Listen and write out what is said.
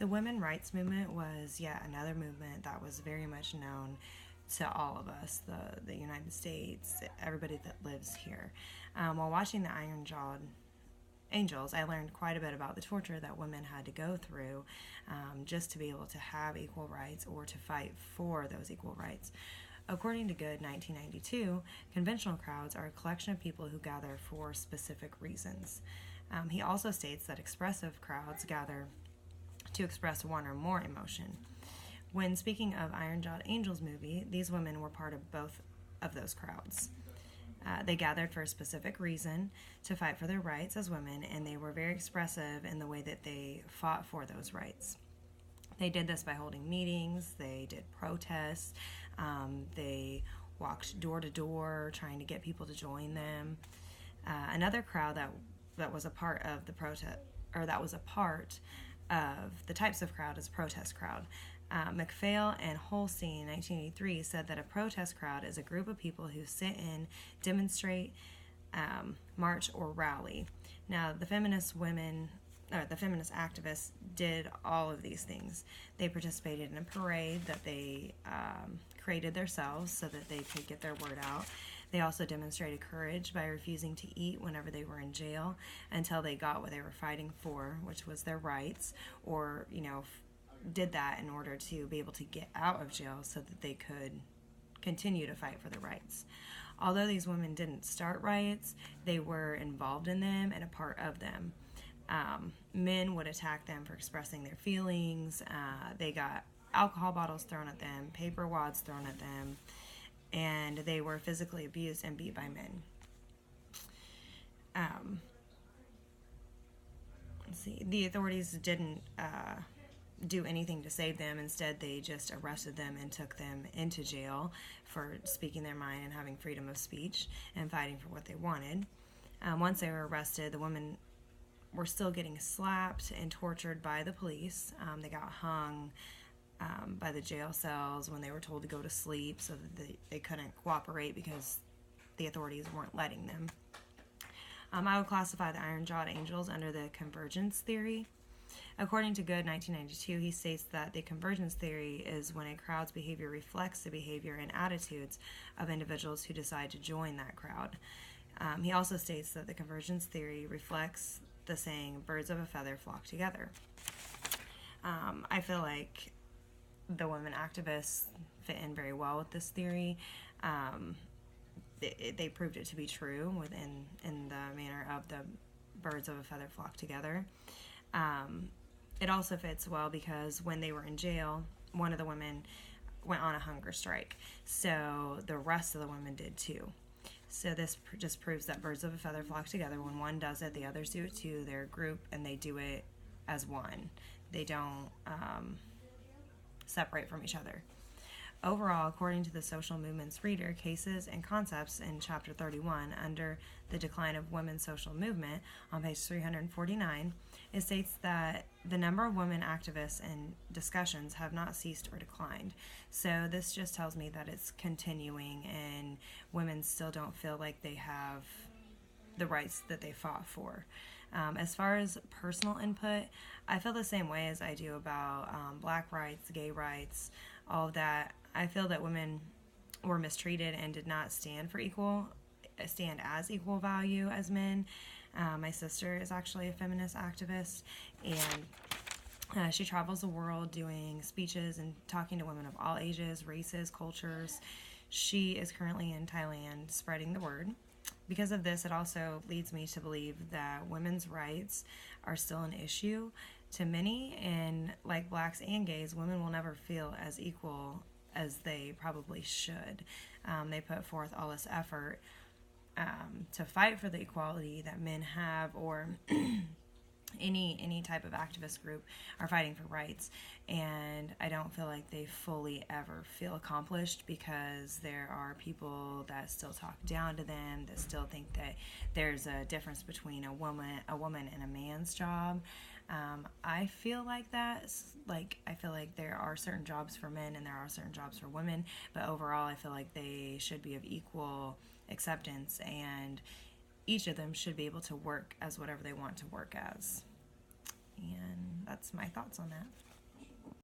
The women rights movement was yet another movement that was very much known to all of us, the United States, everybody that lives here. While watching the Iron Jawed Angels, I learned quite a bit about the torture that women had to go through just to be able to have equal rights or to fight for those equal rights. According to Good 1992, conventional crowds are a collection of people who gather for specific reasons. He also states that expressive crowds gather to express one or more emotion. When speaking of Iron Jawed Angels movie, these women were part of both of those crowds. They gathered for a specific reason to fight for their rights as women, and they were very expressive in the way that they fought for those rights. They did this by holding meetings, they did protests, they walked door to door trying to get people to join them. Another crowd that was a part of the protest, or that was a part of the types of crowd is protest crowd. MacPhail and Holstein in 1983 said that a protest crowd is a group of people who sit in, demonstrate, march, or rally. Now, the feminist activists did all of these things. They participated in a parade that they created themselves so that they could get their word out. They also demonstrated courage by refusing to eat whenever they were in jail until they got what they were fighting for, which was their rights, or, did that in order to be able to get out of jail so that they could continue to fight for their rights. Although these women didn't start riots, they were involved in them and a part of them. Men would attack them for expressing their feelings. They got alcohol bottles thrown at them, paper wads thrown at them, and they were physically abused and beat by men. The authorities didn't do anything to save them. Instead, they just arrested them and took them into jail for speaking their mind and having freedom of speech and fighting for what they wanted. Once they were arrested, the women were still getting slapped and tortured by the police. They got hung by the jail cells when they were told to go to sleep so that they couldn't cooperate because the authorities weren't letting them. I would classify the Iron Jawed Angels under the convergence theory. According to Good 1992, he states that the convergence theory is when a crowd's behavior reflects the behavior and attitudes of individuals who decide to join that crowd. He also states that the convergence theory reflects the saying, birds of a feather flock together. I feel like the women activists fit in very well with this theory. They proved it to be true in the manner of the birds of a feather flock together. It also fits well because when they were in jail, one of the women went on a hunger strike. So the rest of the women did too. So this just proves that birds of a feather flock together. When one does it, the others do it too. They're a group and they do it as one. They don't separate from each other. Overall, according to the Social Movements Reader, Cases and Concepts in Chapter 31, under the Decline of Women's Social Movement, on page 349, it states that the number of women activists and discussions have not ceased or declined. So this just tells me that it's continuing and women still don't feel like they have the rights that they fought for. As far as personal input, I feel the same way as I do about black rights, gay rights, all of that. I feel that women were mistreated and did not stand as equal value as men. My sister is actually a feminist activist, and she travels the world doing speeches and talking to women of all ages, races, cultures. She is currently in Thailand spreading the word. Because of this, it also leads me to believe that women's rights are still an issue to many, and like blacks and gays, women will never feel as equal as they probably should. They put forth all this effort to fight for the equality that men have, or any type of activist group are fighting for rights, and I don't feel like they fully ever feel accomplished because there are people that still talk down to them, that still think that there's a difference between a woman and a man's job. I feel like that. I feel like there are certain jobs for men and there are certain jobs for women, but overall I feel like they should be of equal acceptance, and each of them should be able to work as whatever they want to work as. And that's my thoughts on that.